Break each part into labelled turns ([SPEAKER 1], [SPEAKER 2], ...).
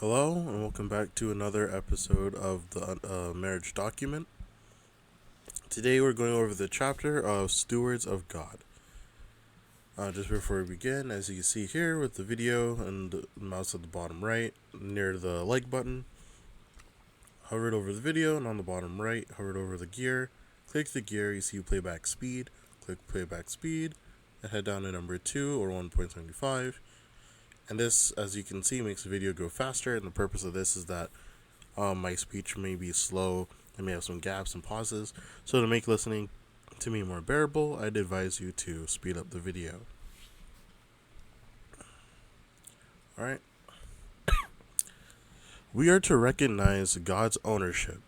[SPEAKER 1] Hello, and welcome back to another episode of the Marriage Document. Today we're going over the chapter of Stewards of God. Just before we begin, as you can see here with the video and the mouse at the bottom right, near the like button, hover it over the video, and on the bottom right, hover it over the gear. Click the gear, you see playback speed. Click playback speed, and head down to number 2 or 1.75. And this, as you can see, makes the video go faster, and the purpose of this is that my speech may be slow. I may have some gaps and pauses. So to make listening to me more bearable, I'd advise you to speed up the video. Alright. We are to recognize God's ownership.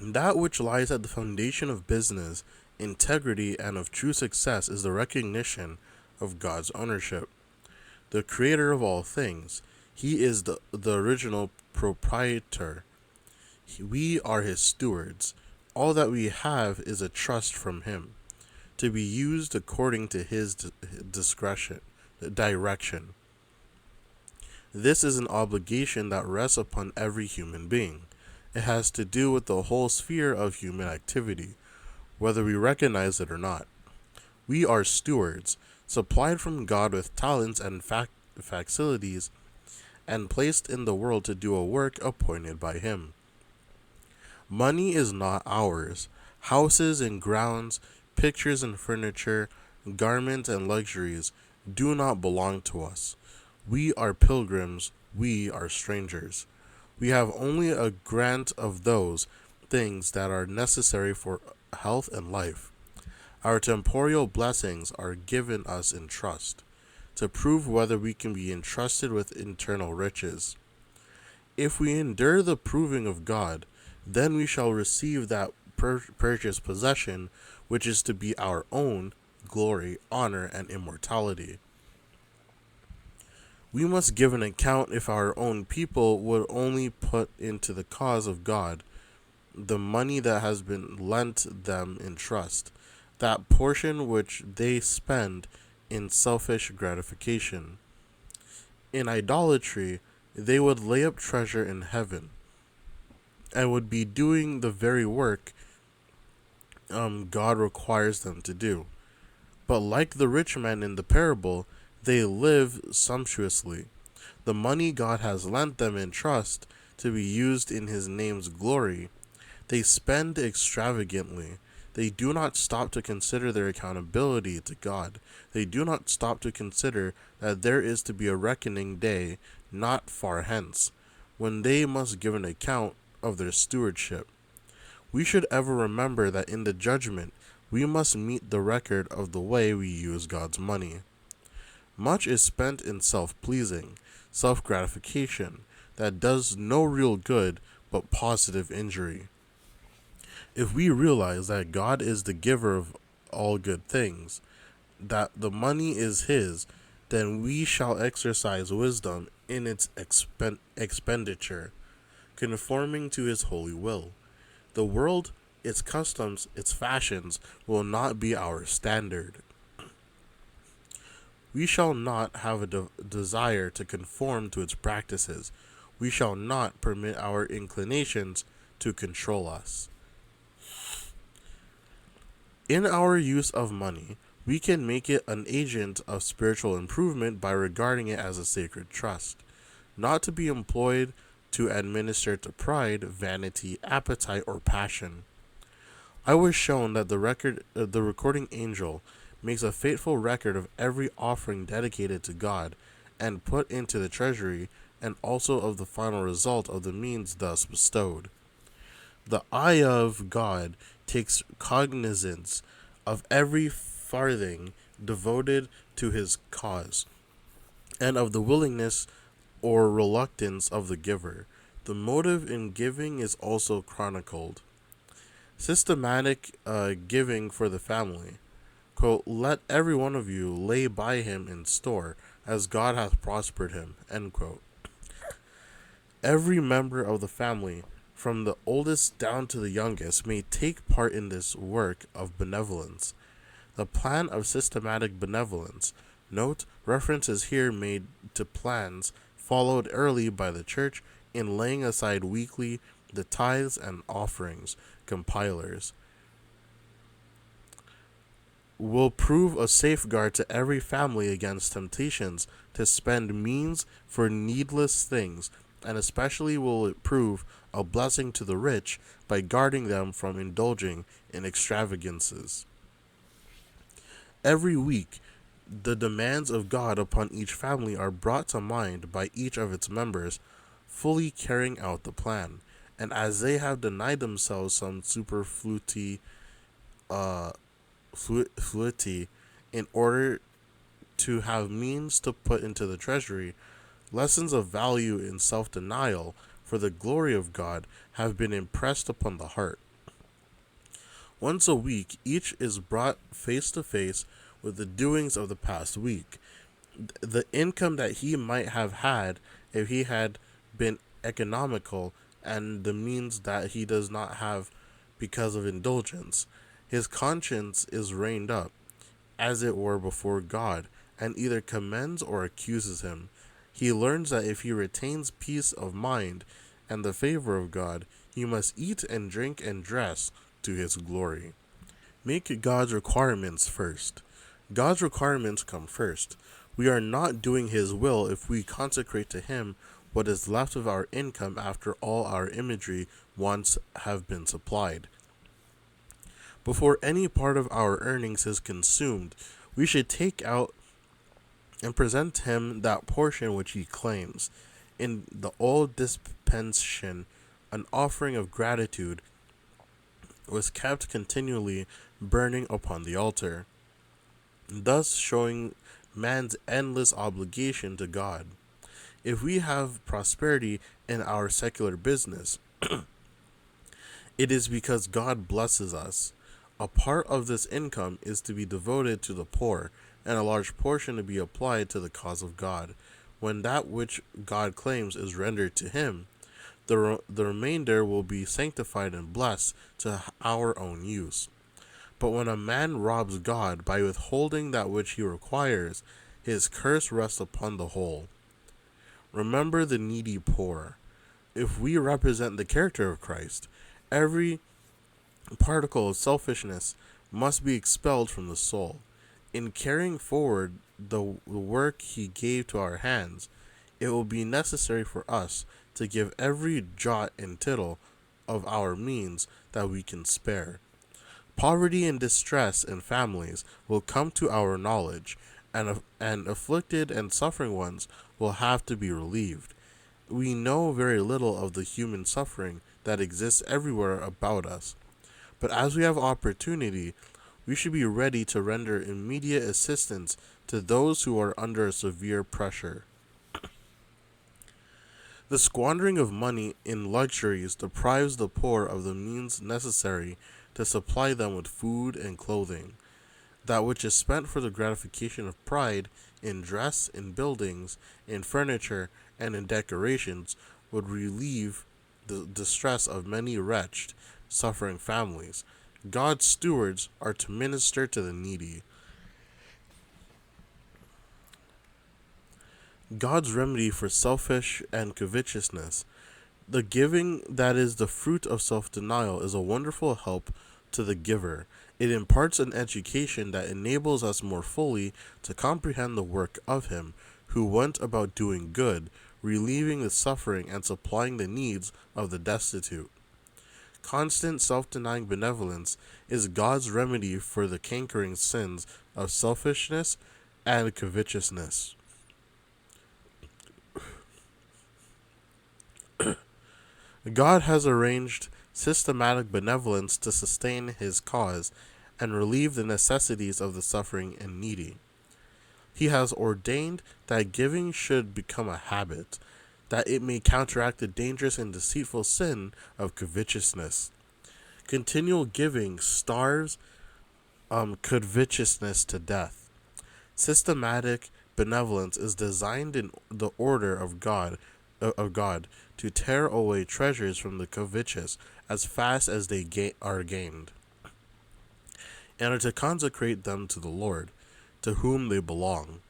[SPEAKER 1] That which lies at the foundation of business, integrity, and of true success is the recognition of God's ownership. The creator of all things. He is the original proprietor. We are his stewards. All that we have is a trust from him, to be used according to his direction. This is an obligation that rests upon every human being. It has to do with the whole sphere of human activity, whether we recognize it or not. We are stewards, supplied from God with talents and facilities, and placed in the world to do a work appointed by him. Money is not ours. Houses and grounds, pictures and furniture, garments and luxuries do not belong to us. We are pilgrims, we are strangers. We have only a grant of those things that are necessary for health and life. Our temporal blessings are given us in trust, to prove whether we can be entrusted with eternal riches. If we endure the proving of God, then we shall receive that purchased possession, which is to be our own glory, honor, and immortality. We must give an account if our own people would only put into the cause of God the money that has been lent them in trust, that portion which they spend in selfish gratification. In idolatry, they would lay up treasure in heaven, and would be doing the very work God requires them to do. But like the rich man in the parable, they live sumptuously. The money God has lent them in trust to be used in his name's glory, they spend extravagantly. They do not stop to consider their accountability to God. They do not stop to consider that there is to be a reckoning day not far hence, when they must give an account of their stewardship. We should ever remember that in the judgment, we must meet the record of the way we use God's money. Much is spent in self-pleasing, self-gratification, that does no real good but positive injury. If we realize that God is the giver of all good things, that the money is his, then we shall exercise wisdom in its expenditure, conforming to his holy will. The world, its customs, its fashions will not be our standard. We shall not have a desire to conform to its practices. We shall not permit our inclinations to control us. In our use of money, we can make it an agent of spiritual improvement by regarding it as a sacred trust, not to be employed to administer to pride, vanity, appetite, or passion. I was shown that the recording angel makes a faithful record of every offering dedicated to God and put into the treasury, and also of the final result of the means thus bestowed. The eye of God takes cognizance of every farthing devoted to his cause, and of the willingness or reluctance of the giver. The motive in giving is also chronicled. Systematic giving for the family. Quote, let every one of you lay by him in store, as God hath prospered him. End quote. Every member of the family, from the oldest down to the youngest, may take part in this work of benevolence. The plan of systematic benevolence. Note, reference is here made to plans followed early by the church in laying aside weekly the tithes and offerings, compilers, will prove a safeguard to every family against temptations to spend means for needless things, and especially will it prove a blessing to the rich by guarding them from indulging in extravagances. Every week, the demands of God upon each family are brought to mind by each of its members, fully carrying out the plan. And as they have denied themselves some uh, fluidity in order to have means to put into the treasury, lessons of value in self-denial for the glory of God have been impressed upon the heart. Once a week, each is brought face to face with the doings of the past week, the income that he might have had if he had been economical, and the means that he does not have because of indulgence. His conscience is reined up, as it were, before God, and either commends or accuses him. He learns that if he retains peace of mind and the favor of God, he must eat and drink and dress to his glory. Make God's requirements first. God's requirements come first. We are not doing his will if we consecrate to him what is left of our income after all our imagery wants have been supplied. Before any part of our earnings is consumed, we should take out and present him that portion which he claims. In the old dispensation, an offering of gratitude was kept continually burning upon the altar, thus showing man's endless obligation to God. If we have prosperity in our secular business, it is because God blesses us. A part of this income is to be devoted to the poor, and a large portion to be applied to the cause of God. When that which God claims is rendered to him, the remainder will be sanctified and blessed to our own use. But when a man robs God by withholding that which he requires, his curse rests upon the whole. Remember the needy poor. If we represent the character of Christ, every particle of selfishness must be expelled from the soul. In carrying forward the work he gave to our hands, it will be necessary for us to give every jot and tittle of our means that we can spare. Poverty and distress in families will come to our knowledge, and afflicted and suffering ones will have to be relieved. We know very little of the human suffering that exists everywhere about us, but as we have opportunity, we should be ready to render immediate assistance to those who are under severe pressure. The squandering of money in luxuries deprives the poor of the means necessary to supply them with food and clothing. That which is spent for the gratification of pride in dress, in buildings, in furniture, and in decorations would relieve the distress of many wretched, suffering families. God's stewards are to minister to the needy. God's remedy for selfish and covetousness. The giving that is the fruit of self-denial is a wonderful help to the giver. It imparts an education that enables us more fully to comprehend the work of him who went about doing good, relieving the suffering and supplying the needs of the destitute. Constant self-denying benevolence is God's remedy for the cankering sins of selfishness and covetousness. God has arranged systematic benevolence to sustain his cause and relieve the necessities of the suffering and needy. He has ordained that giving should become a habit, that it may counteract the dangerous and deceitful sin of covetousness. Continual giving starves covetousness to death. Systematic benevolence is designed in the order of God to tear away treasures from the covetous as fast as they are gained, and are to consecrate them to the Lord, to whom they belong.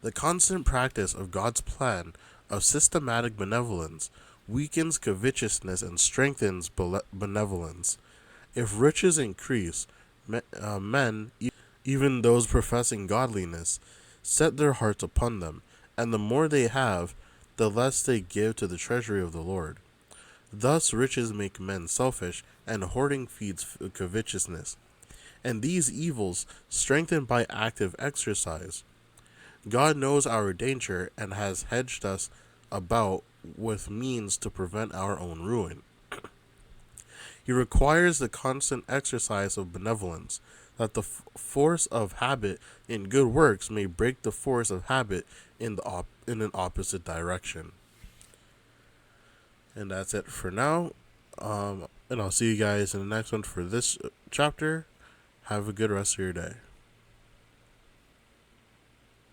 [SPEAKER 1] The constant practice of God's plan of systematic benevolence weakens covetousness and strengthens benevolence. If riches increase, men, even those professing godliness, set their hearts upon them, and the more they have, the less they give to the treasury of the Lord. Thus riches make men selfish, and hoarding feeds covetousness. And these evils strengthened by active exercise. God knows our danger and has hedged us about with means to prevent our own ruin. He requires the constant exercise of benevolence, that the force of habit in good works may break the force of habit in an opposite direction. And that's it for now. And I'll see you guys in the next one for this chapter. Have a good rest of your day.